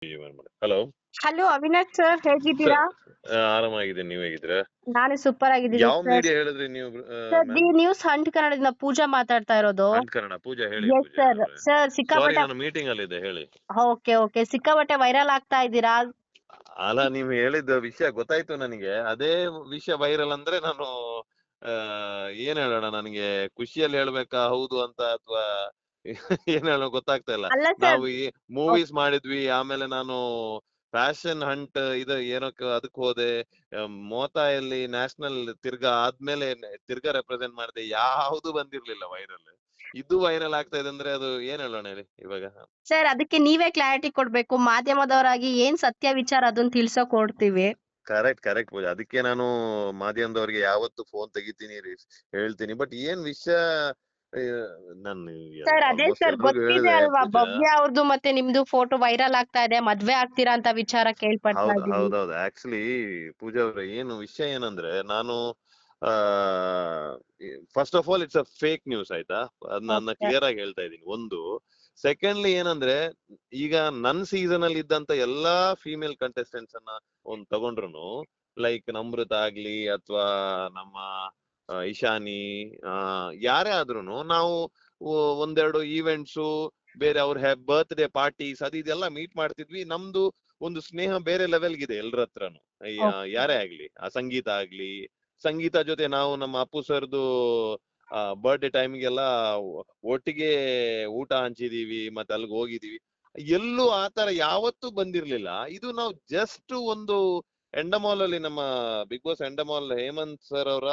Hello hello Avinash sir, sir. ಹೇಗಿದ್ದೀರಾ? ಆರಾಮಾಗಿದ್ದೀನಿ, ನೀವ್ ಹೇಗಿದ್ದೀರಾ? ನಾನು ಸೂಪರ್ ಆಗಿದ್ದೀನಿ ಯಾವ ಸರ್. ಮೀಡಿಯಾ ಹೇಳಿದ್ರಿ ನೀವು sir, the ma'am? News Hunt ಕನ್ನಡದಿಂದ ಪೂಜಾ ಮಾತಾಡ್ತಾ ಇರೋದು. ಅಂಟ್ ಕನ್ನಡ. ಪೂಜಾ ಹೇಳಿ. ಎಸ್ ಪೂಜಾ ಸರ್. ಅವ್ರೆ, ಸರ್, ಸಾರಿ ಸಿಕ್ಕಾಪಟ್ಟೆ. ನಾನು ಮೀಟಿಂಗ್ ಅಲ್ಲಿ ಇದ್ದೆ, ಹೇಳಿ. ಓಕೆ ಓಕೆ, ಸಿಕ್ಕಾಪಟ್ಟೆ ವೈರಲ್ ಆಗ್ತಾ ಇದ್ದೀರಾ. ಅಲ್ಲ, ನೀವು ಹೇಳಿದ ವಿಷಯ ಗೊತ್ತಾಯ್ತು ನನಗೆ. ಅದೇ ವಿಷಯ ವೈರಲ್ ಅಂದ್ರೆ ನಾನು ಆ, ಏನ್ ಹೇಳೋಣ, ನನಗೆ ಖುಷಿಯಲ್ಲಿ ಹೇಳ್ಬೇಕಾ ಹೌದು ಅಂತ, ಅಥವಾ ಏನ್ ಹೇಳೋಣ ಗೊತ್ತಾಗ್ತಾ ಇಲ್ಲ. ಅಲ್ಲ ಸರ್. ನಾವು ಈ ಮೂವೀಸ್ ಮಾಡಿದ್ವಿ, ಆಮೇಲೆ ನಾನು ಫ್ಯಾಷನ್ ಹಂಟ್ ಇದು ಏನಕ್ಕೆ ಅದಕ್ಕೆ ಹೋದೆ, ಮೋತಾಯಲ್ಲಿ ನ್ಯಾಷನಲ್ ತಿರ್ಗಾ ಆದ್ಮೇಲೆ ತಿರ್ಗಾ ರೆಪ್ರೆಸೆಂಟ್ ಮಾಡಿದೆ, ಯಾವ್ದು ಬಂದಿರ್ಲಿಲ್ಲ ವೈರಲ್. ಇದು ವೈರಲ್ ಆಗ್ತಾ ಇದೆ ಅಂದ್ರೆ ಅದು ಏನ್ ಹೇಳೋಣ ಹೇಳಿ ಇವಾಗ. ಸರ್, ಅದಕ್ಕೆ ನೀವೇ ಕ್ಲಾರಿಟಿ ಕೊಡ್ಬೇಕು. ಮಾಧ್ಯಮದವರಾಗಿ ಏನ್ ಸತ್ಯ ವಿಚಾರ ಅದನ್ನ ತಿಳ್ಸೋಕ್ ಕೊಡ್ತೀವಿ. ಕರೆಕ್ಟ್ ಕರೆಕ್ಟ್ ಪೂಜಾ, ಅದಕ್ಕೆ ನಾನು ಮಾಧ್ಯಮದವ್ರಿಗೆ ಯಾವತ್ತು ಫೋನ್ ತೆಗಿತೀನಿ, ಹೇಳ್ತೀನಿ. ಬಟ್ ಏನ್ ವಿಷಯ, ನಾನು ಸರ್, ಅದೇ ಆಲ್ಮೋಸ್ಟ್ ಸರ್, ಎಲ್ರಿಗೂ ಗೊತ್ತಿದೆ ಹೇಳಿದೆ ಅಲ್ವಾ, ಪೂಜಾ. ಭವ್ಯ ಅವ್ರದ್ದು ಮತ್ತೆ ನಿಮ್ದು ಫೋಟೋ ವೈರಲ್ ಆಗ್ತಾ ಇದೆ, ಮದ್ವೆ ಆಗ್ತೀರಾ ಅಂತ ವಿಚಾರ ಕೇಳ್ಪಡ್ತಾ ಹೌದು ಇದೀವಿ. ಹೌದೌದು. ಆಕ್ಚುಲಿ ಪೂಜಾ ಅವ್ರೆ, ಏನು ವಿಷಯ ಏನಂದ್ರೆ, ನಾನು first of all it's a fake news, ಆಯ್ತಾ? ಅದ್ ನನ್ನ ಓಕೆ ಕ್ಲಿಯರ್ ಆಗಿ ಹೇಳ್ತಾ ಇದ್ದೀನಿ. ಒಂದು, ಸೆಕೆಂಡ್ಲಿ ಏನಂದ್ರೆ, ಈಗ ನನ್ ಸೀಸನ್ ಅಲ್ಲಿ ಇದ್ದಂತ ಎಲ್ಲಾ ಫೀಮೇಲ್ ಕಂಟೆಸ್ಟೆಂಟ್ಸ್ ಅನ್ನ ಒಂದ್ ತಗೊಂಡ್ರು, ಲೈಕ್ ನಮ್ರತ ಆಗ್ಲಿ ಅಥವಾ ನಮ್ಮ ಇಶಾನಿ, ಯಾರೇ ಆದ್ರೂನು ನಾವು ಒಂದೆರಡು ಈವೆಂಟ್ಸು, ಬೇರೆ ಅವ್ರ ಬರ್ತ್ಡೇ ಪಾರ್ಟೀಸ್ ಅದು ಇದೆಲ್ಲ ಮೀಟ್ ಮಾಡ್ತಿದ್ವಿ. ನಮ್ದು ಒಂದು ಸ್ನೇಹ ಬೇರೆ ಲೆವೆಲ್ಗಿದೆ ಎಲ್ರ ಹತ್ರನು. ಓಕೆ ಯಾರೇ ಆಗ್ಲಿ, ಆ ಸಂಗೀತ ಆಗ್ಲಿ, ಸಂಗೀತ ಜೊತೆ ನಾವು ನಮ್ಮ ಅಪ್ಪು ಸರ್ದು ಬರ್ಡೇ ಟೈಮ್ಗೆಲ್ಲ ಒಟ್ಟಿಗೆ ಊಟ ಹಂಚಿದೀವಿ, ಮತ್ತೆ ಅಲ್ಲಿಗೆ ಹೋಗಿದೀವಿ. ಎಲ್ಲೂ ಆತರ ಯಾವತ್ತೂ ಬಂದಿರ್ಲಿಲ್ಲ. ಇದು ನಾವು ಜಸ್ಟ್ ಒಂದು ಎಂಡಮಾಲ್ ಅಲ್ಲಿ, ನಮ್ಮ ಬಿಗ್ ಬಾಸ್ ಎಂಡಮಾಲ್ ಹೇಮಂತ್ ಸರ್ ಅವರ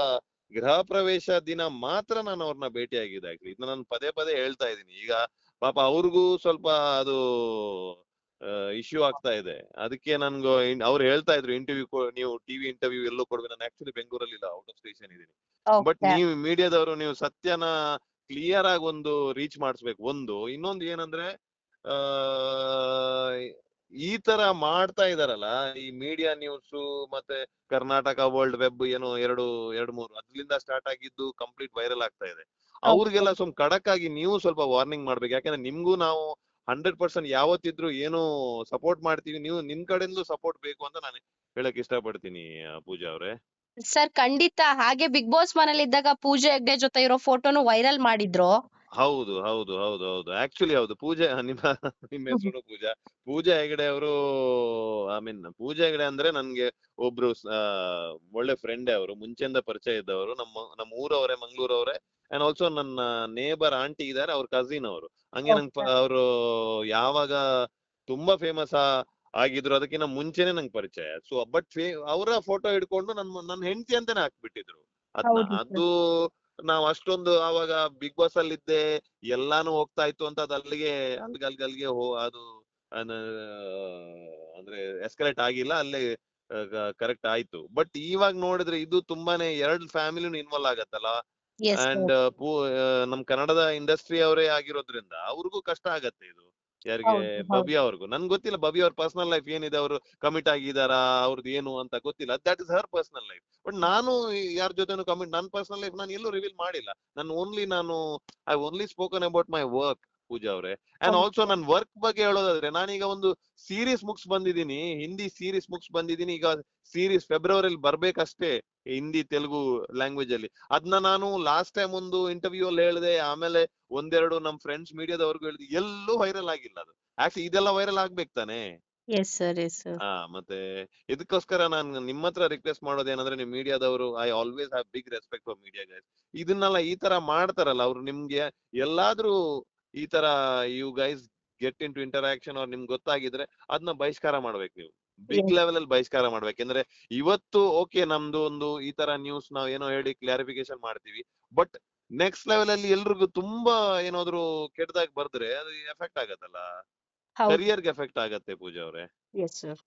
ಗೃಹ ಪ್ರವೇಶ ದಿನ ಮಾತ್ರ ನಾನು ಅವ್ರನ್ನ ಭೇಟಿ ಆಗಿದೆ. ಇದನ್ನ ನಾನು ಪದೇ ಪದೇ ಹೇಳ್ತಾ ಇದ್ದೀನಿ. ಈಗ ಪಾಪ ಅವ್ರಿಗೂ ಸ್ವಲ್ಪ ಅದು ಇಶ್ಯೂ ಆಗ್ತಾ ಇದೆ. ಅದಕ್ಕೆ ನನ್ಗೆ ಅವ್ರು ಹೇಳ್ತಾ ಇದ್ರು, ಇಂಟರ್ವ್ಯೂ ನೀವು ಟಿವಿ ಇಂಟರ್ವ್ಯೂ ಎಲ್ಲೂ ಕೊಡ್ಬೇಕು. ನಾನು ಆಕ್ಚುಲಿ ಬೆಂಗಳೂರಲ್ಲಿ ಇಲ್ಲ, ಔಟ್ ಆಫ್ ಸ್ಟೇಷನ್ ಇದೀನಿ. ಬಟ್ ಓಕೆ ನೀವು ಮೀಡಿಯಾದವರು, ನೀವು ಸತ್ಯನ ಕ್ಲಿಯರ್ ಆಗಿ ಒಂದು ರೀಚ್ ಮಾಡಿಸ್ಬೇಕು. ಒಂದು, ಇನ್ನೊಂದು ಏನಂದ್ರೆ, ಆ ಈ ತರ ಮಾಡ್ತಾ ಇದಾರಲ್ಲ ಈ ಮೀಡಿಯಾ ನ್ಯೂಸ್, ಮತ್ತೆ ಕರ್ನಾಟಕ ವರ್ಲ್ಡ್ ವೆಬ್, ಏನೋ ಎರಡು ಮೂರು ಅದ್ರಿಂದ ಸ್ಟಾರ್ಟ್ ಆಗಿದ್ದು ಕಂಪ್ಲೀಟ್ ವೈರಲ್ ಆಗ್ತಾ ಇದೆ. ಓಕೆ ಅವ್ರಿಗೆಲ್ಲ ಸ್ವಲ್ಪ ಖಡಕ್ ಆಗಿ ನೀವು ಸ್ವಲ್ಪ ವಾರ್ನಿಂಗ್ ಮಾಡ್ಬೇಕು. ಯಾಕಂದ್ರೆ ನಿಮ್ಗೂ ನಾವು 100% ಯಾವತ್ತಿದ್ರು ಏನು ಸಪೋರ್ಟ್ ಮಾಡ್ತೀವಿ, ನೀವು ನಿಮ್ ಕಡೆಯಿಂದ ಸಪೋರ್ಟ್ ಬೇಕು ಅಂತ ನಾನು ಹೇಳಕ್ ಇಷ್ಟಪಡ್ತೀನಿ ಪೂಜಾ ಅವ್ರೆ. ಸರ್, ಖಂಡಿತ. ಹಾಗೆ ಬಿಗ್ ಬಾಸ್ ಮನೇಲಿ ಇದ್ದಾಗ ಪೂಜಾ ಹೆಗ್ಡೆ ಜೊತೆ ಇರೋ ಫೋಟೋನು ವೈರಲ್ ಮಾಡಿದ್ರು. ಹೌದು ಹೌದು ಹೌದು ಹೌದು. ಆಕ್ಚುಲಿ ಹೌದು. ಪೂಜಾ ನಿಮ್ಮ ಹೆಸರು ಪೂಜಾ. ಪೂಜಾ ಹೆಗಡೆ ಅವರು, ಐ ಮೀನ್ ಪೂಜಾ ಹೆಗಡೆ ಅಂದ್ರೆ ನನ್ಗೆ ಒಬ್ರು ಒಳ್ಳೆ ಫ್ರೆಂಡ್. ಅವರು ಮುಂಚೆಯಿಂದ ಪರಿಚಯ ಇದ್ದವರು, ನಮ್ಮ ಊರವರೇ, ಮಂಗ್ಳೂರವರೇ. ಅಂಡ್ ಆಲ್ಸೋ ನನ್ನ ನೇಬರ್ ಆಂಟಿ ಇದಾರೆ, ಅವ್ರ ಕಸಿನ್ ಅವರು. ಹಂಗೆ ನಂಗೆ ಓಕೆ ಅವರು ಯಾವಾಗ ತುಂಬಾ ಫೇಮಸ್ ಆಗಿದ್ರು ಅದಕ್ಕಿಂತ ಮುಂಚೆನೆ ನಂಗೆ ಪರಿಚಯ. ಸೊ ಬಟ್ ಅವರ ಫೋಟೋ ಹಿಡ್ಕೊಂಡು ನನ್ನ ಹೆಂಡತಿ ಅಂತಾನೆ ಹಾಕ್ಬಿಟ್ಟಿದ್ರು ಅದ್ನ. ಹೌದು ಸರ್. ಅದು ನಾವ್ ಅಷ್ಟೊಂದು ಆವಾಗ ಬಿಗ್ ಬಾಸ್ ಅಲ್ಲಿ ಇದ್ದೆ, ಎಲ್ಲಾನು ಹೋಗ್ತಾ ಇತ್ತು ಅಂತ, ಅದು ಅಲ್ಲಿಗೆ ಅದು ಅನ- ಅಂದ್ರೆ ಎಸ್ಕಲೇಟ್ ಆಗಿಲ್ಲ, ಅಲ್ಲೇ ಕರೆಕ್ಟ್ ಆಯ್ತು. ಬಟ್ ಇವಾಗ ನೋಡಿದ್ರೆ ಇದು ತುಂಬಾನೇ ಎರಡು ಫ್ಯಾಮಿಲಿನೂ ಇನ್ವಾಲ್ವ್ ಆಗತ್ತಲ್ಲ. Yes and sir. ನಮ್ ಕನ್ನಡದ ಇಂಡಸ್ಟ್ರಿ ಅವರೇ ಆಗಿರೋದ್ರಿಂದ ಅವ್ರಿಗೂ ಕಷ್ಟ ಆಗತ್ತೆ ಇದು. ಯಾರಿಗೆ? ಹೌದು ಹೌದು. ಭವ್ಯ ಅವ್ರಿಗೂ. ನನ್ಗೆ ಗೊತ್ತಿಲ್ಲ ಭವ್ಯ ಅವ್ರ ಪರ್ಸನಲ್ ಲೈಫ್ ಏನಿದೆ, ಅವರು ಕಮಿಟ್ ಆಗಿದಾರಾ, ಅವ್ರದ್ದು ಏನು ಅಂತ ಗೊತ್ತಿಲ್ಲ. That is Har personal life. But ನಾನು ಯಾರ ಜೊತೆನೂ ಕಮಿಟ್, ನನ್ನ ಪರ್ಸನಲ್ ಲೈಫ್ ನಾನು ಎಲ್ಲೂ ರಿವೀಲ್ ಮಾಡಿಲ್ಲ. I only spoken about my work, Pooja ಅವ್ರೆ. ಅಂಡ್ ಆಲ್ಸೋ ಓಕೆ ನನ್ ವರ್ಕ್ ಬಗ್ಗೆ ಹೇಳೋದಾದ್ರೆ, ನಾನೀಗ ಒಂದು ಸೀರೀಸ್ ಮುಗಿಸ್ ಬಂದಿದ್ದೀನಿ, ಹಿಂದಿ ಸೀರೀಸ್ ಮುಗಿಸ್ ಬಂದಿದ್ದೀನಿ. ಈಗ ಸೀರೀಸ್ ಫೆಬ್ರವರಿಲಿ ಬರ್ಬೇಕಷ್ಟೇ, ಹಿಂದಿ ತೆಲುಗು ಲ್ಯಾಂಗ್ವೇಜ್ ಅಲ್ಲಿ. ಅದನ್ನ ನಾನು ಲಾಸ್ಟ್ ಟೈಮ್ ಒಂದು ಇಂಟರ್ವ್ಯೂ ಅಲ್ಲಿ ಹೇಳಿದೆ, ಆಮೇಲೆ ಒಂದೆರಡು ನಮ್ ಫ್ರೆಂಡ್ಸ್ ಮೀಡಿಯಾದವ್ರಿಗೂ ಹೇಳಿದೆ, ಎಲ್ಲೂ ವೈರಲ್ ಆಗಿಲ್ಲ ಅದು. ಆಕ್ಚುಲಿ ಇದೆಲ್ಲ ವೈರಲ್ ಆಗ್ಬೇಕು ತಾನೆ. Yes sir. Yes sir. ಮತ್ತೆ ಇದಕ್ಕೋಸ್ಕರ ನಾನು ನಿಮ್ಮ ಹತ್ರ ರಿಕ್ವೆಸ್ಟ್ ಮಾಡೋದೇನಂದ್ರೆ, ನಿಮ್ ಮೀಡಿಯಾದವರು, I always have big respect for media guys. ಇದನ್ನೆಲ್ಲ ಈ ತರ ಮಾಡ್ತಾರಲ್ಲ ಅವ್ರು, ನಿಮ್ಗೆ ಎಲ್ಲಾದ್ರೂ ಈ ತರ you guys get into interaction ಅವ್ರು ನಿಮ್ಗೆ ಗೊತ್ತಾಗಿದ್ರೆ ಅದನ್ನ ಬಹಿಷ್ಕಾರ ಮಾಡ್ಬೇಕು ನೀವು. ಬಿಗ್ ಎಸ್ ಲೆವೆಲ್ ಅಲ್ಲಿ ಬಹಿಷ್ಕಾರ ಮಾಡ್ಬೇಕೆಂದ್ರೆ, ಇವತ್ತು ಓಕೆ ನಮ್ದು ಒಂದು ಈ ತರ ನ್ಯೂಸ್ ನಾವ್ ಏನೋ ಹೇಳಿ ಕ್ಲಾರಿಫಿಕೇಶನ್ ಮಾಡ್ತೀವಿ. ಬಟ್ ನೆಕ್ಸ್ಟ್ ಲೆವೆಲ್ ಅಲ್ಲಿ ಎಲ್ರಿಗೂ ತುಂಬಾ ಏನಾದ್ರು ಕೆಟ್ಟದಾಗಿ ಬರ್ದ್ರೆ ಅದು ಎಫೆಕ್ಟ್ ಆಗತ್ತಲ್ಲ, ಹೌದು. ಕರಿಯರ್ಗೆ ಎಫೆಕ್ಟ್ ಆಗತ್ತೆ ಪೂಜಾ ಅವ್ರೆ. Yes sir.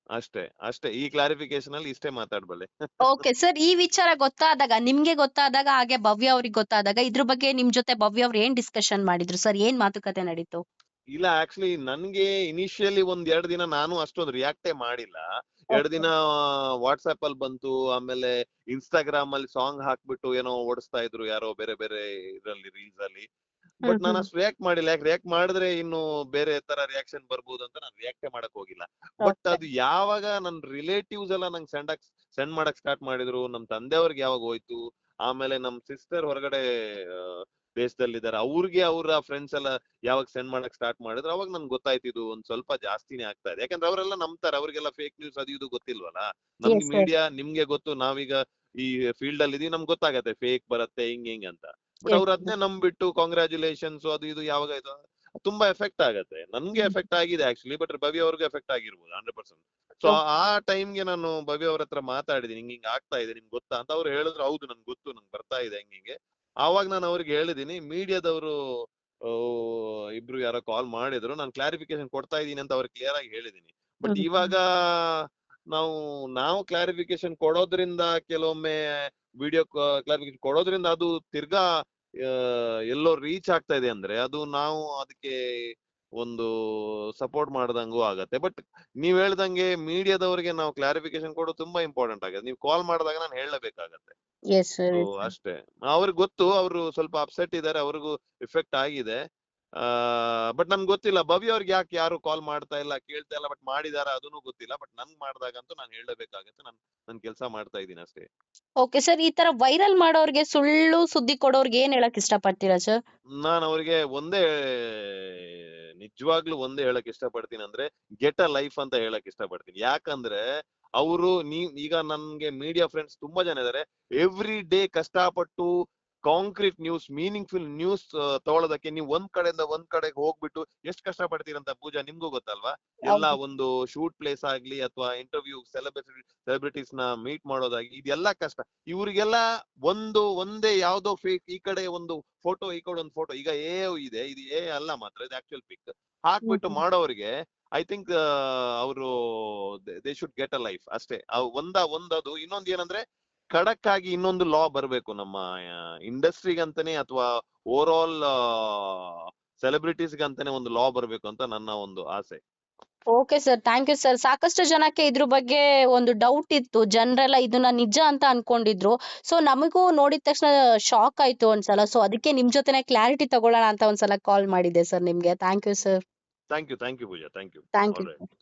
ಅಷ್ಟೇ ಅಷ್ಟೇ, ಈ ಕ್ಲಾರಿಫಿಕೇಶನ್ ಅಲ್ಲಿ ಇಷ್ಟೇ ಮಾತಾಡ್ಬಲ್ಲೆ. ಓಕೆ ಸರ್, ಈ ವಿಚಾರ ಗೊತ್ತಾದಾಗ, ನಿಮ್ಗೆ ಗೊತ್ತಾದಾಗ, ಹಾಗೆ ಭವ್ಯ ಅವ್ರಿಗೆ ಗೊತ್ತಾದಾಗ, ಇದ್ರ ಬಗ್ಗೆ ನಿಮ್ ಜೊತೆ ಭವ್ಯ ಅವ್ರು ಏನ್ ಡಿಸ್ಕಷನ್ ಮಾಡಿದ್ರು ಸರ್? ಏನ್ ಮಾತುಕತೆ ನಡೀತು? ಇಲ್ಲ, ಆಕ್ಚುಲಿ ನನ್ಗೆ ಇನಿಷಿಯಲಿ ಒಂದ್ 2 ದಿನ ನಾನು ಅಷ್ಟೊಂದು ರಿಯಾಕ್ಟೇ ಮಾಡಿಲ್ಲ. 2 ದಿನ ಓಕೆ ವಾಟ್ಸ್ಆಪ್ ಅಲ್ಲಿ ಬಂತು, ಆಮೇಲೆ ಇನ್ಸ್ಟಾಗ್ರಾಮ್ ಅಲ್ಲಿ ಸಾಂಗ್ ಹಾಕ್ಬಿಟ್ಟು ಏನೋ ಓಡಿಸ್ತಾ ಇದ್ರು ಯಾರೋ ಬೇರೆ ಬೇರೆ ಇದ್ರಲ್ಲಿ, ರೀಲ್ಸ್ ಅಲ್ಲಿ. ಬಟ್ ನಾನು ಅಷ್ಟು ರಿಯಾಕ್ಟ್ ಮಾಡಿಲ್ಲ. ಯಾಕೆ ರಿಯಾಕ್ಟ್ ಮಾಡಿದ್ರೆ ಇನ್ನು ಬೇರೆ ತರ ರಿಯಾಕ್ಷನ್ ಬರ್ಬೋದು ಅಂತ ನಾನು ರಿಯಾಕ್ಟೇ ಮಾಡಕ್ ಹೋಗಿಲ್ಲ. ಬಟ್ ಓಕೆ ಅದು ಯಾವಾಗ ನನ್ ರಿಲೇಟಿವ್ಸ್ ಎಲ್ಲ ನಂಗೆ ಸೆಂಡ್ ಮಾಡಕ್ ಸ್ಟಾರ್ಟ್ ಮಾಡಿದ್ರು, ನಮ್ ತಂದೆಯವ್ರಿಗೆ ಯಾವಾಗ ಹೋಯ್ತು, ಆಮೇಲೆ ನಮ್ ಸಿಸ್ಟರ್ ಹೊರಗಡೆ ದೇಶದಲ್ಲಿದ್ದಾರೆ, ಅವ್ರಿಗೆ ಅವರ ಫ್ರೆಂಡ್ಸ್ ಎಲ್ಲ ಯಾವಾಗ ಸೆಂಡ್ ಮಾಡಕ್ ಸ್ಟಾರ್ಟ್ ಮಾಡಿದ್ರು, ಅವಾಗ ನನ್ಗೆ ಗೊತ್ತಾಯ್ತು ಇದು ಒಂದ್ ಸ್ವಲ್ಪ ಜಾಸ್ತಿನೇ ಆಗ್ತಾ ಇದೆ. ಯಾಕಂದ್ರೆ ಅವರೆಲ್ಲ ನಂಬ್ತಾರೆ, ಅವ್ರಿಗೆಲ್ಲ ಫೇಕ್ ನ್ಯೂಸ್ ಅದು ಇದು ಗೊತ್ತಿಲ್ವಲ್ಲ. ನಮ್ಗೆ ಎಸ್ ಸರ್ ಮೀಡಿಯಾ ನಿಮ್ಗೆ ಗೊತ್ತು, ನಾವೀಗ ಈ ಫೀಲ್ಡ್ ಅಲ್ಲಿ ಇದೀವಿ, ನಮ್ಗೆ ಗೊತ್ತಾಗತ್ತೆ ಫೇಕ್ ಬರುತ್ತೆ ಹಿಂಗ್ ಅಂತ. ಬಟ್ ಎಸ್ ಅವ್ರು ಅದನ್ನೇ ನಂಬಿಟ್ಟು ಕಾಂಗ್ರಾಚುಲೇಷನ್ಸ್ ಅದು ಇದು ಯಾವಾಗ ಆಯ್ತು ತುಂಬಾ ಎಫೆಕ್ಟ್ ಆಗತ್ತೆ. ನನ್ಗೆ ಎಫೆಕ್ಟ್ ಆಗಿದೆ ಆಕ್ಚುಲಿ, ಬಟ್ ಭವ್ಯ ಅವ್ರಿಗೆ ಎಫೆಕ್ಟ್ ಆಗಿರ್ಬೋದು 100%. ಸೊ ಆ ಟೈಮ್ಗೆ ನಾನು ಭವ್ಯ ಅವ್ರ ಹತ್ರ ಮಾತಾಡಿದೀನಿ, ಹಿಂಗ್ ಆಗ್ತಾ ಇದೆ ನಿಮ್ಗೆ ಗೊತ್ತಾ ಅಂತ. ಅವ್ರು ಹೇಳಿದ್ರು ಹೌದು ನನ್ಗೆ ಗೊತ್ತು, ನಂಗೆ ಬರ್ತಾ ಇದೆ ಹಿಂಗೆ. ಆವಾಗ ನಾನು ಅವ್ರಿಗೆ ಹೇಳಿದೀನಿ, ಮೀಡಿಯಾದವರು ಇಬ್ರು ಯಾರೋ ಕಾಲ್ ಮಾಡಿದ್ರು, ನಾನು ಕ್ಲಾರಿಫಿಕೇಶನ್ ಕೊಡ್ತಾ ಇದೀನಿ ಅಂತ ಅವ್ರಿಗೆ ಕ್ಲಿಯರ್ ಆಗಿ ಹೇಳಿದೀನಿ. ಬಟ್ ಇವಾಗ ನಾವು ಕ್ಲಾರಿಫಿಕೇಶನ್ ಕೊಡೋದ್ರಿಂದ, ಕೆಲವೊಮ್ಮೆ ವಿಡಿಯೋ ಕ್ಲಾರಿಫಿಕೇಶನ್ ಕೊಡೋದ್ರಿಂದ ಅದು ತಿರ್ಗಾ ಎಲ್ಲೋ ರೀಚ್ ಆಗ್ತಾ ಇದೆ ಅಂದ್ರೆ ಅದು ನಾವು ಅದಕ್ಕೆ ಒಂದು ಸಪೋರ್ಟ್ ಮಾಡ್ದಂಗೂ ಆಗತ್ತೆ. ಬಟ್ ನೀವ್ ಹೇಳ್ದಂಗೆ ಮೀಡಿಯಾದವ್ರಿಗೆ ನಾವು ಕ್ಲಾರಿಫಿಕೇಶನ್ ಕೊಡೋದು ತುಂಬಾ ಇಂಪಾರ್ಟೆಂಟ್ ಆಗುತ್ತೆ. ನೀವು ಕಾಲ್ ಮಾಡಿದಾಗ ನಾನು ಹೇಳಲೇಬೇಕಾಗತ್ತೆ. ಎಸ್ ಸರ್ ಸೊ ಅಷ್ಟೇ. ಅವ್ರಿಗೆ ಗೊತ್ತು, ಅವರು ಸ್ವಲ್ಪ ಅಪ್ಸೆಟ್ ಇದ್ದಾರೆ, ಅವ್ರಿಗೂ ಇಫೆಕ್ಟ್ ಆಗಿದೆ. ಬಟ್ ನನ್ಗೆ ಗೊತ್ತಿಲ್ಲ ಭವ್ಯ ಅವ್ರಿಗೆ ಯಾಕೆ ಯಾರು ಕಾಲ್ ಮಾಡ್ತಾ ಇಲ್ಲ, ಕೇಳ್ತಾ ಇಲ್ಲ. ಬಟ್ ಮಾಡಿದಾರ ಅದನ್ನು ಗೊತ್ತಿಲ್ಲ. ಬಟ್ ನನ್ಗೆ ಮಾಡಿದಾಗಂತೂ ನಾನು ಹೇಳಲೇಬೇಕಾಗತ್ತೆ. ನನ್ ಕೆಲಸ ಮಾಡ್ತಾ ಇದ್ದೀನಿ ಅಷ್ಟೇ. ಓಕೆ ಸರ್, ಈ ತರ ವೈರಲ್ ಮಾಡೋರ್ಗೆ, ಸುಳ್ಳು ಸುದ್ದಿ ಕೊಡೋರ್ಗೆ ಏನ್ ಹೇಳಕ್ ಇಷ್ಟಪಡ್ತೀರಾ ಸರ್? ನಾನು ಅವ್ರಿಗೆ ನಿಜವಾಗ್ಲೂ ಒಂದೇ ಹೇಳಕ್ ಇಷ್ಟಪಡ್ತೀನಿ, ಅಂದ್ರೆ ಗೆಟ್ ಅ ಲೈಫ್ ಅಂತ ಹೇಳಕ್ ಇಷ್ಟಪಡ್ತೀನಿ. ಯಾಕಂದ್ರೆ ಅವರು ಈಗ ನನ್ಗೆ ಮೀಡಿಯಾ ಫ್ರೆಂಡ್ಸ್ ತುಂಬಾ ಜನ ಇದಾರೆ. ಎವ್ರಿ ಡೇ ಕಷ್ಟಪಟ್ಟು ಕಾಂಕ್ರೀಟ್ ನ್ಯೂಸ್, ಮೀನಿಂಗ್ಫುಲ್ ನ್ಯೂಸ್ ತಗೊಳ್ಳೋದಕ್ಕೆ ನೀವು ಒಂದ್ ಕಡೆಯಿಂದ ಒಂದ್ ಕಡೆಗೆ ಹೋಗ್ಬಿಟ್ಟು ಎಷ್ಟು ಕಷ್ಟ ಪಡ್ತೀರಂತ ಪೂಜಾ ನಿಮ್ಗೂ ಗೊತ್ತಲ್ವಾ. ಎಲ್ಲ ಹೌದು ಒಂದು ಶೂಟ್ ಪ್ಲೇಸ್ ಆಗ್ಲಿ ಅಥವಾ ಇಂಟರ್ವ್ಯೂ ಸೆಲೆಬ್ರಿಟೀಸ್ ನ ಮೀಟ್ ಮಾಡೋದಾಗ್ಲಿ, ಇದೆಲ್ಲ ಕಷ್ಟ. ಇವ್ರಿಗೆಲ್ಲ ಒಂದೇ ಯಾವ್ದೋ ಫೇಕ್, ಈ ಕಡೆ ಒಂದು ಫೋಟೋ, ಈ ಕಡೆ ಒಂದು ಫೋಟೋ. ಈಗ ಇದೆ, ಇದು ಅಲ್ಲ ಮಾತ್ರ, ಇದು ಆಕ್ಚುಯಲ್ ಪಿಕ್ ಹಾಕ್ಬಿಟ್ಟು ಮಾಡೋರಿಗೆ ಐ ಥಿಂಕ್ ಅವರು they should get a life ಅಷ್ಟೇ. ಒಂದದು. ಇನ್ನೊಂದು ಏನಂದ್ರೆ ಖಡಕ್ ಆಗಿ ಇನ್ನೊಂದು ಲಾ ಬರ್ಬೇಕು ನಮ್ಮ ಇಂಡಸ್ಟ್ರಿಗಂತಾನೆ ಅಥವಾ ಓವರ್ ಆಲ್ ಸೆಲೆಬ್ರಿಟೀಸ್ಗಂತಾನೆ ಒಂದು ಲಾ ಬರ್ಬೇಕು ಅಂತ ನನ್ನ ಒಂದು ಆಸೆ. Okay sir, thank you sir. ಸಾಕಷ್ಟು ಜನಕ್ಕೆ ಇದ್ರ ಬಗ್ಗೆ ಒಂದು ಡೌಟ್ ಇತ್ತು. ಜನರೆಲ್ಲ ಇದನ್ನ ನಿಜ ಅಂತ ಅನ್ಕೊಂಡಿದ್ರು. ಸೊ ನಮಗೂ ನೋಡಿದ ತಕ್ಷಣ ಶಾಕ್ ಆಯ್ತು ಒಂದ್ಸಲ. ಸೊ ಅದಕ್ಕೆ ನಿಮ್ ಜೊತೆನೆ ಕ್ಲಾರಿಟಿ ತಗೊಳ್ಳೋಣ ಅಂತ ಒಂದ್ಸಲ ಕಾಲ್ ಮಾಡಿದೆ ಸರ್ ನಿಮ್ಗೆ. Thank you sir. Thank you Pooja, thank you. Thank all you. Right, thank you.